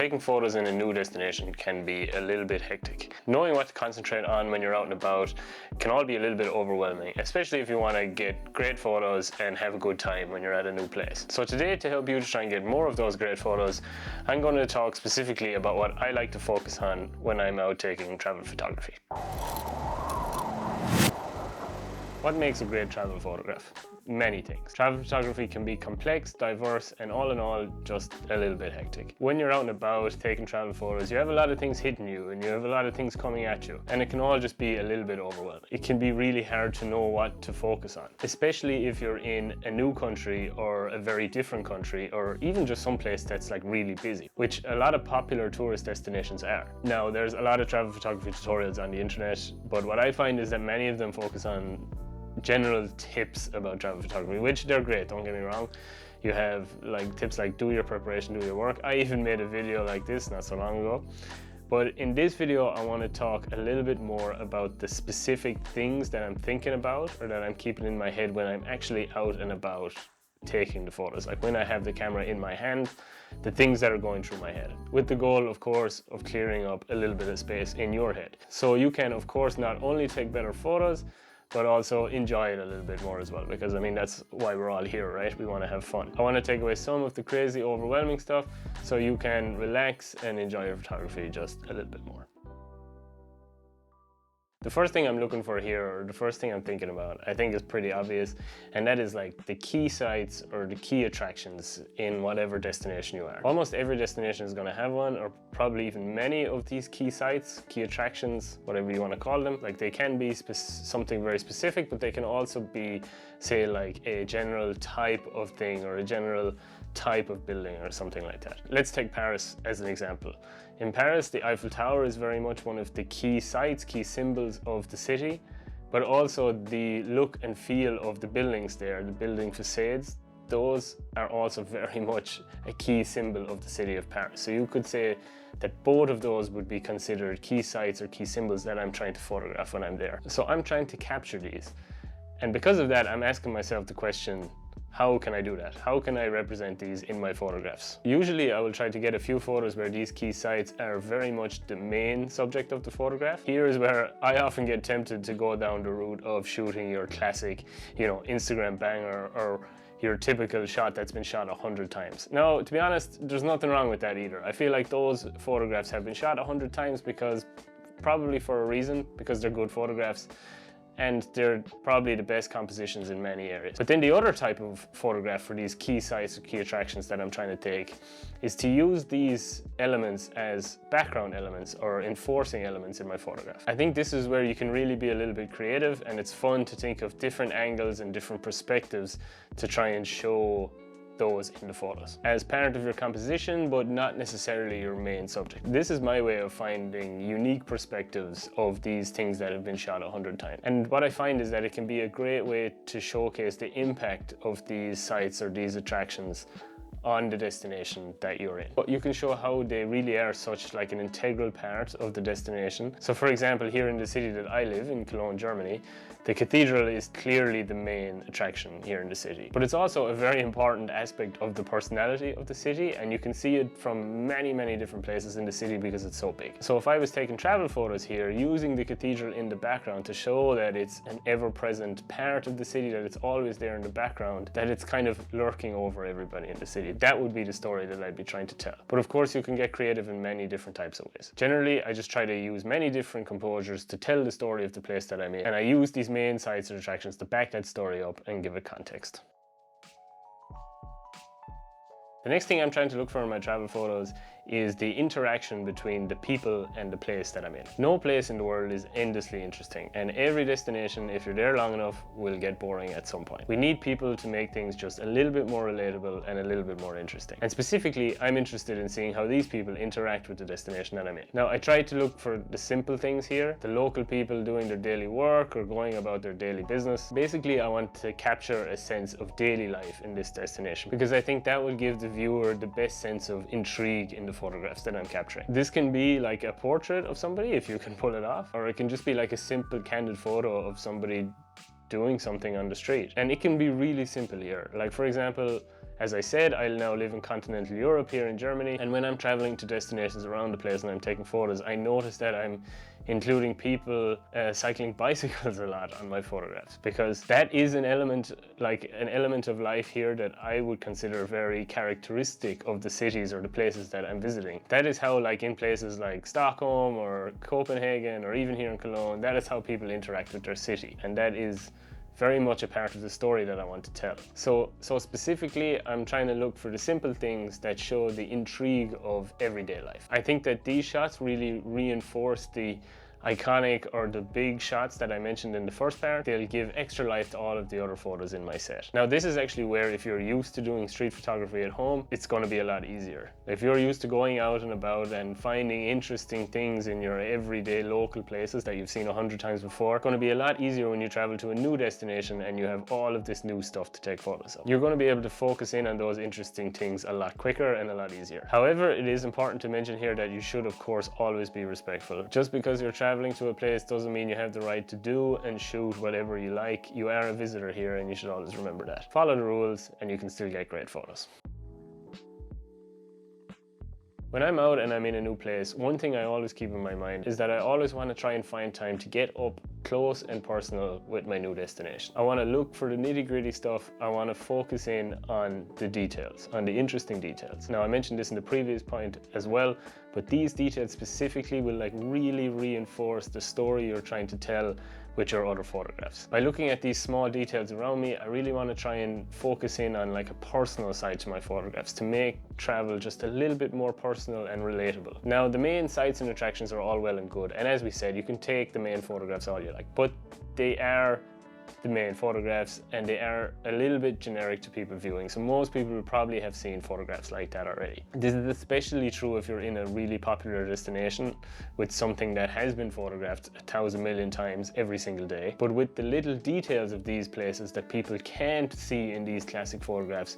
Taking photos in a new destination can be a little bit hectic. Knowing what to concentrate on when you're out and about can all be a little bit overwhelming, especially if you want to get great photos and have a good time when you're at a new place. So today, to help you to try and get more of those great photos, I'm going to talk specifically about what I like to focus on when I'm out taking travel photography. What makes a great travel photograph? Many things. Travel photography can be complex, diverse, and all in all, just a little bit hectic. When you're out and about taking travel photos, you have a lot of things hitting you and you have a lot of things coming at you, and it can all just be a little bit overwhelming. It can be really hard to know what to focus on, especially if you're in a new country or a very different country, or even just someplace that's like really busy, which a lot of popular tourist destinations are. Now, there's a lot of travel photography tutorials on the internet, but what I find is that many of them focus on general tips about travel photography, which they're great, don't get me wrong. You have like tips like do your preparation, do your work. I even made a video like this not so long ago. But in this video, I want to talk a little bit more about the specific things that I'm thinking about or that I'm keeping in my head when I'm actually out and about taking the photos. Like when I have the camera in my hand, the things that are going through my head, with the goal, of course, of clearing up a little bit of space in your head. So you can, of course, not only take better photos, but also enjoy it a little bit more as well, because I mean, that's why we're all here, right? We want to have fun. I want to take away some of the crazy, overwhelming stuff so you can relax and enjoy your photography just a little bit more. The first thing I'm looking for here, or the first thing I'm thinking about, I think is pretty obvious, and that is like the key sites or the key attractions in whatever destination you are. Almost every destination is going to have one, or probably even many of these key sites, key attractions, whatever you want to call them. Like they can be something very specific, but they can also be, say, like a general type of thing or a general type of building or something like that. Let's take Paris as an example. In Paris, the Eiffel Tower is very much one of the key sites, key symbols of the city, but also the look and feel of the buildings there, the building facades, those are also very much a key symbol of the city of Paris. So you could say that both of those would be considered key sites or key symbols that I'm trying to photograph when I'm there. So I'm trying to capture these. And because of that, I'm asking myself the question, how can I do that? How can I represent these in my photographs? Usually I will try to get a few photos where these key sites are very much the main subject of the photograph. Here is where I often get tempted to go down the route of shooting your classic, Instagram banger or your typical shot that's been shot 100 times. Now, to be honest, there's nothing wrong with that either. I feel like those photographs have been shot 100 times because probably for a reason, because they're good photographs. And they're probably the best compositions in many areas. But then the other type of photograph for these key sites or key attractions that I'm trying to take is to use these elements as background elements or enforcing elements in my photograph. I think this is where you can really be a little bit creative, and it's fun to think of different angles and different perspectives to try and show those in the photos as part of your composition, but not necessarily your main subject. This is my way of finding unique perspectives of these things that have been shot 100 times. And what I find is that it can be a great way to showcase the impact of these sites or these attractions on the destination that you're in. But you can show how they really are such like an integral part of the destination. So for example, here in the city that I live in, Cologne, Germany, the cathedral is clearly the main attraction here in the city. But it's also a very important aspect of the personality of the city, and you can see it from many, many different places in the city because it's so big. So if I was taking travel photos here, using the cathedral in the background to show that it's an ever-present part of the city, that it's always there in the background, that it's kind of lurking over everybody in the city, that would be the story that I'd be trying to tell. But of course, you can get creative in many different types of ways. Generally, I just try to use many different composures to tell the story of the place that I'm in, and I use these main sites or attractions to back that story up and give it context. The next thing I'm trying to look for in my travel photos is the interaction between the people and the place that I'm in. No place in the world is endlessly interesting, and every destination, if you're there long enough, will get boring at some point. We need people to make things just a little bit more relatable and a little bit more interesting. And specifically, I'm interested in seeing how these people interact with the destination that I'm in. Now, I try to look for the simple things here, the local people doing their daily work or going about their daily business. Basically, I want to capture a sense of daily life in this destination, because I think that will give the viewer the best sense of intrigue in the photographs that I'm capturing. This can be like a portrait of somebody, if you can pull it off, or it can just be like a simple candid photo of somebody doing something on the street. And it can be really simple here. Like for example, As I said, I now live in continental Europe here in Germany, and when I'm traveling to destinations around the place and I'm taking photos, I notice that I'm including people cycling bicycles a lot on my photographs, because that is an element, like an element of life here that I would consider very characteristic of the cities or the places that I'm visiting. That is how, like in places like Stockholm or Copenhagen or even here in Cologne, that is how people interact with their city, and that is very much a part of the story that I want to tell. So specifically, I'm trying to look for the simple things that show the intrigue of everyday life. I think that these shots really reinforce the iconic or the big shots that I mentioned in the first part. They'll give extra life to all of the other photos in my set. Now, this is actually where, if you're used to doing street photography at home, it's going to be a lot easier. If you're used to going out and about and finding interesting things in your everyday local places that you've seen 100 times before, it's going to be a lot easier when you travel to a new destination and you have all of this new stuff to take photos of. You're going to be able to focus in on those interesting things a lot quicker and a lot easier. However, it is important to mention here that you should, of course, always be respectful. Just because you're traveling to a place doesn't mean you have the right to do and shoot whatever you like. You are a visitor here, and you should always remember that. Follow the rules and you can still get great photos. When I'm out and I'm in a new place, one thing I always keep in my mind is that I always want to try and find time to get up close and personal with my new destination. I want to look for the nitty-gritty stuff. I want to focus in on the details, on the interesting details. Now, I mentioned this in the previous point as well, but these details specifically will like really reinforce the story you're trying to tell with your other photographs. By looking at these small details around me, I really want to try and focus in on like a personal side to my photographs to make travel just a little bit more personal and relatable. Now, the main sites and attractions are all well and good, and as we said, you can take the main photographs all you like, but they are the main photographs and they are a little bit generic to people viewing, so most people will probably have seen photographs like that already. This is especially true if you're in a really popular destination with something that has been photographed 1,000 million times every single day. But with the little details of these places that people can't see in these classic photographs,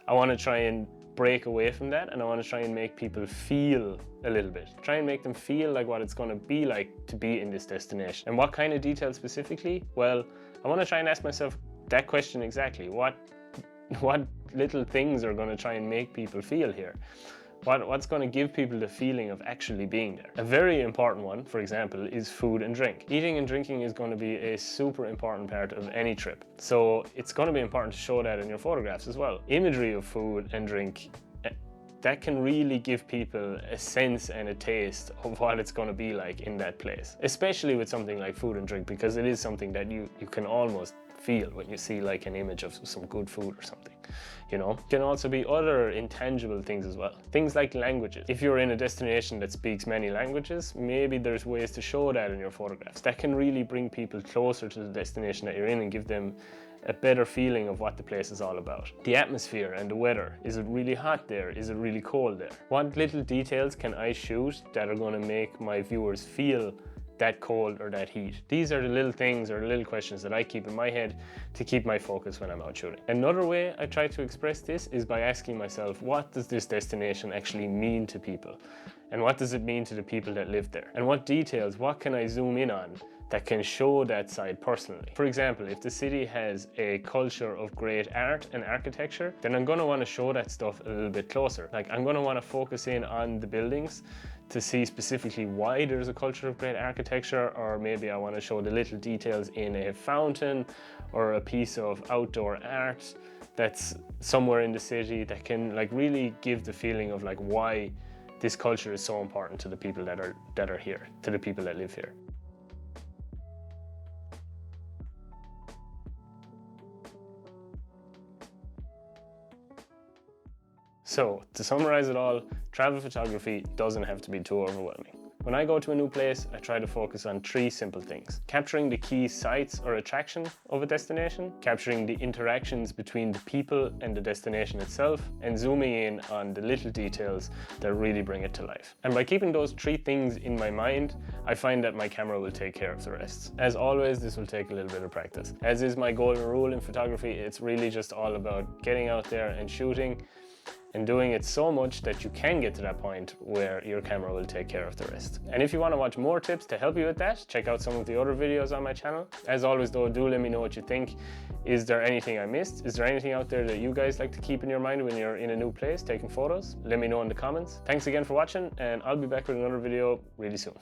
I want to try and break away from that, and I want to try and make people feel a little bit. Try and make them feel like what it's going to be like to be in this destination. And what kind of details specifically? Well, I want to try and ask myself that question exactly. What little things are going to try and make people feel here? What's going to give people the feeling of actually being there? A very important one, for example, is food and drink. Eating and drinking is going to be a super important part of any trip. So it's going to be important to show that in your photographs as well. Imagery of food and drink, that can really give people a sense and a taste of what it's going to be like in that place. Especially with something like food and drink, because it is something that you can almost feel when you see like an image of some good food or something, you know. It can also be other intangible things as well. Things like languages. If you're in a destination that speaks many languages, maybe there's ways to show that in your photographs. That can really bring people closer to the destination that you're in and give them a better feeling of what the place is all about. The atmosphere and the weather. Is it really hot there? Is it really cold there? What little details can I shoot that are going to make my viewers feel that cold or that heat? These are the little things or little questions that I keep in my head to keep my focus when I'm out shooting. Another way I try to express this is by asking myself, what does this destination actually mean to people? And what does it mean to the people that live there? And what details, what can I zoom in on that can show that side personally? For example, if the city has a culture of great art and architecture, then I'm going to want to show that stuff a little bit closer. Like, I'm going to want to focus in on the buildings to see specifically why there's a culture of great architecture, or maybe I want to show the little details in a fountain or a piece of outdoor art that's somewhere in the city that can like really give the feeling of like why this culture is so important to the people that are here, to the people that live here. So, to summarize it all, travel photography doesn't have to be too overwhelming. When I go to a new place, I try to focus on 3 simple things: capturing the key sights or attraction of a destination, capturing the interactions between the people and the destination itself, and zooming in on the little details that really bring it to life. And by keeping those 3 things in my mind, I find that my camera will take care of the rest. As always, this will take a little bit of practice. As is my golden rule in photography, it's really just all about getting out there and shooting, and doing it so much that you can get to that point where your camera will take care of the rest. And if you want to watch more tips to help you with that, check out some of the other videos on my channel. As always though, do let me know what you think. Is there anything I missed? Is there anything out there that you guys like to keep in your mind when you're in a new place taking photos? Let me know in the comments. Thanks again for watching, and I'll be back with another video really soon.